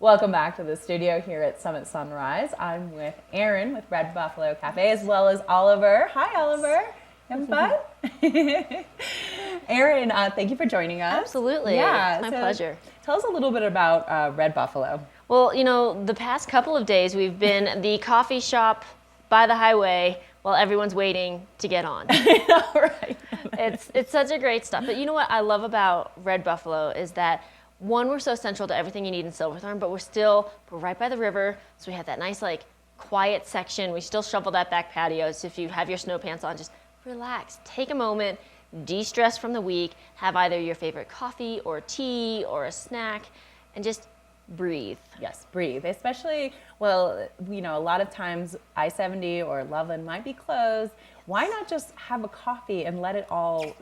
Welcome back to the studio here at Summit Sunrise. I'm with Erin with Red Buffalo Cafe, as well as Oliver. Hi, Oliver. Having fun? Erin, thank you for joining us. Absolutely. Yeah, It's my pleasure. Tell us a little bit about Red Buffalo. Well, you know, the past couple of days we've been the coffee shop by the highway while everyone's waiting to get on. Right. It's such a great stuff. But you know what I love about Red Buffalo is that, one, we're so central to everything you need in Silverthorne, but we're right by the river, so we have that nice, like, quiet section. We still shovel that back patio, so if you have your snow pants on, just relax, take a moment, de-stress from the week, have either your favorite coffee or tea or a snack, and just breathe. Yes, breathe. Especially, well, you know, a lot of times I-70 or Loveland might be closed. Why not just have a coffee and let it all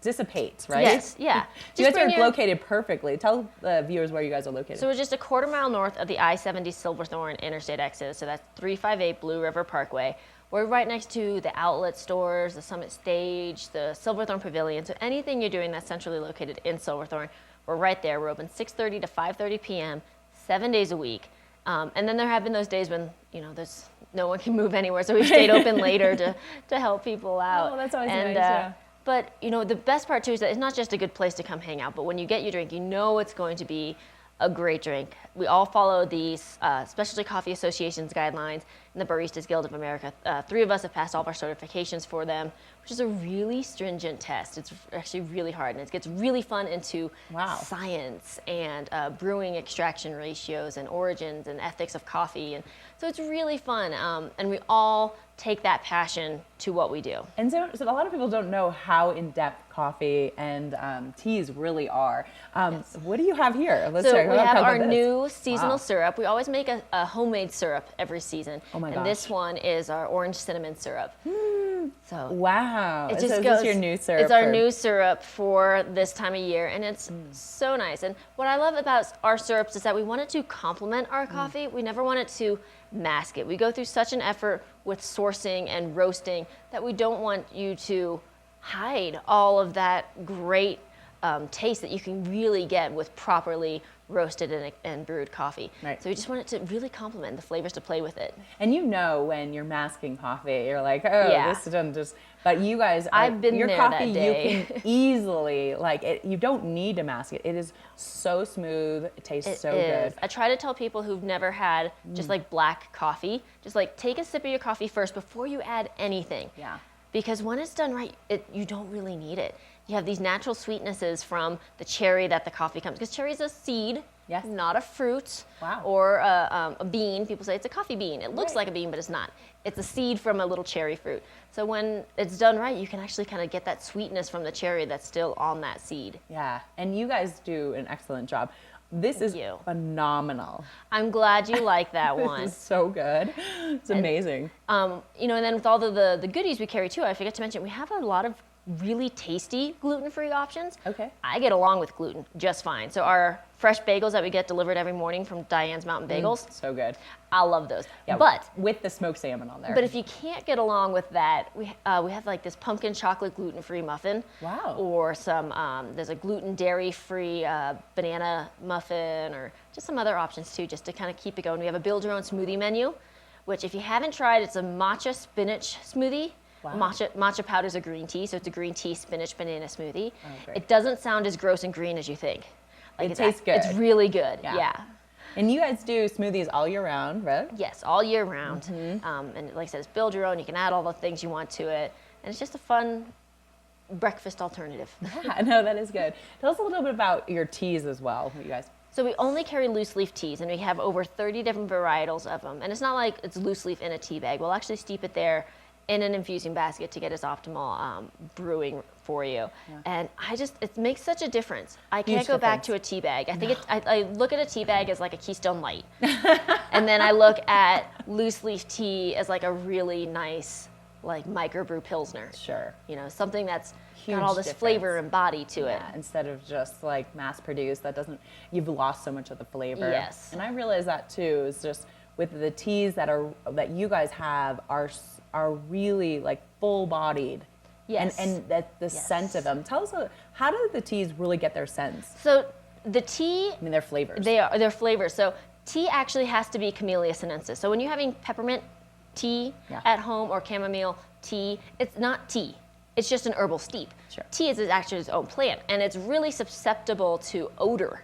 dissipate, right? Yes, yeah. You guys are located perfectly. Tell the viewers where you guys are located. So we're just a quarter mile north of the I-70 Silverthorne Interstate exit. So that's 358 Blue River Parkway. We're right next to the outlet stores, the Summit Stage, the Silverthorne Pavilion. So anything you're doing that's centrally located in Silverthorne, we're right there. We're open 6:30 to 5:30 p.m., 7 days a week. And then there have been those days when, you know, there's no one can move anywhere. So we've stayed open later to help people out. Oh, that's always nice, yeah. But, you know, the best part, too, is that it's not just a good place to come hang out, but when you get your drink, you know it's going to be a great drink. We all follow the Specialty Coffee Association's guidelines and the Baristas Guild of America. 3 of us have passed all of our certifications for them, which is a really stringent test. It's actually really hard, and it gets really fun into science and brewing extraction ratios and origins and ethics of coffee. And so it's really fun, and we all take that passion to what we do. And so a lot of people don't know how in-depth coffee and teas really are. Yes. What do you have here? We have our new seasonal syrup. We always make a homemade syrup every season. Oh my gosh. And this one is our orange cinnamon syrup. So wow. It just so goes, is this your new syrup? It's our new syrup for this time of year, and it's so nice. And what I love about our syrups is that we want it to complement our coffee. We never want it to mask it. We go through such an effort with sourcing and roasting that we don't want you to hide all of that great taste that you can really get with properly roasted and brewed coffee. Right. So we just want it to really complement the flavors to play with it. And you know when you're masking coffee, you're like, oh, this doesn't just. But you guys, I've been your there coffee, that day. you can easily you don't need to mask it. It is so smooth. It tastes so good. I try to tell people who've never had just like black coffee, just like take a sip of your coffee first before you add anything. Yeah. Because when it's done right, you don't really need it. You have these natural sweetnesses from the cherry that the coffee comes, because cherry is a seed, not a fruit or a bean. People say it's a coffee bean. It looks like a bean, but it's not. It's a seed from a little cherry fruit. So when it's done right, you can actually kind of get that sweetness from the cherry that's still on that seed. Yeah, and you guys do an excellent job. This is phenomenal. I'm glad you like that one. This is so good. It's amazing. You know, and then with all the goodies we carry too, I forget to mention, we have a lot of really tasty gluten-free options. Okay. I get along with gluten just fine. So our fresh bagels that we get delivered every morning from Diane's Mountain Bagels. So good. I love those. Yeah, but with the smoked salmon on there. But if you can't get along with that, we have like this pumpkin chocolate gluten-free muffin. Wow. Or some there's a gluten dairy-free banana muffin, or just some other options too, just to kind of keep it going. We have a build your own smoothie menu, which if you haven't tried, it's a matcha spinach smoothie. Wow. Matcha powder is a green tea, so it's a green tea spinach banana smoothie. Oh, great. It doesn't sound as gross and green as you think. It tastes good. It's really good. Yeah. And you guys do smoothies all year round, right? Yes, all year round. And like I said, it's build your own. You can add all the things you want to it, and it's just a fun breakfast alternative. Yeah, no, that is good. Tell us a little bit about your teas as well, you guys. So we only carry loose leaf teas, and we have over 30 different varietals of them. And it's not like it's loose leaf in a tea bag. We'll actually steep it there in an infusing basket to get its optimal brewing for you. And it makes such a difference. I can't go back to a tea bag. I think I look at a tea bag as like a Keystone Light. And then I look at loose leaf tea as like a really nice, like microbrew Pilsner. Sure. You know, something that's Huge got all this difference. flavor and body to it. Instead of just like mass produced, you've lost so much of the flavor. Yes. And I realize that too, is just with the teas that you guys have are really like full bodied. Yes. And the scent of them. Tell us, how do the teas really get their scents? So the tea, I mean, their flavors. they're flavors. So Tea actually has to be Camellia sinensis. So when you're having peppermint tea Yeah. at home or chamomile tea, it's not tea. It's just an herbal steep. Sure. Tea is actually its own plant, and it's really susceptible to odor.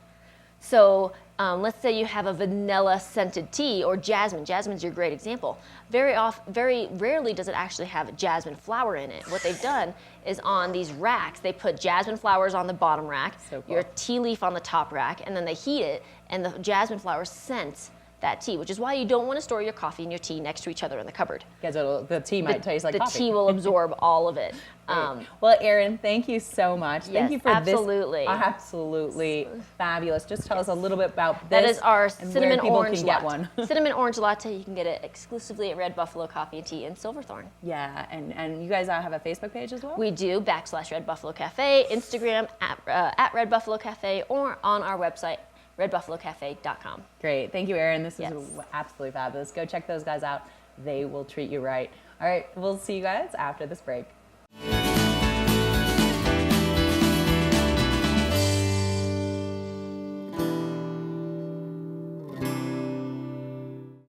So let's say you have a vanilla scented tea or jasmine. Jasmine's your great example. Very rarely does it actually have jasmine flower in it. What they've done is on these racks, they put jasmine flowers on the bottom rack, So cool. your tea leaf on the top rack, and then they heat it, and the jasmine flowers scent that tea, which is why you don't want to store your coffee and your tea next to each other in the cupboard. Because the tea might taste like the coffee. tea will absorb all of it. Well, Erin, thank you so much. Thank Yes, you for absolutely. this absolutely fabulous. Just tell us a little bit about this. That is our and where cinnamon people orange can get latte. one. Cinnamon orange latte. You can get it exclusively at Red Buffalo Coffee and Tea in Silverthorne. Yeah, and you guys have a Facebook page as well? We do /Red Buffalo Cafe, Instagram at Red Buffalo Cafe, or on our website redbuffalocafe.com. Great. Thank you, Erin. This Yes. is absolutely fabulous. Go check those guys out. They will treat you right. All right, we'll see you guys after this break.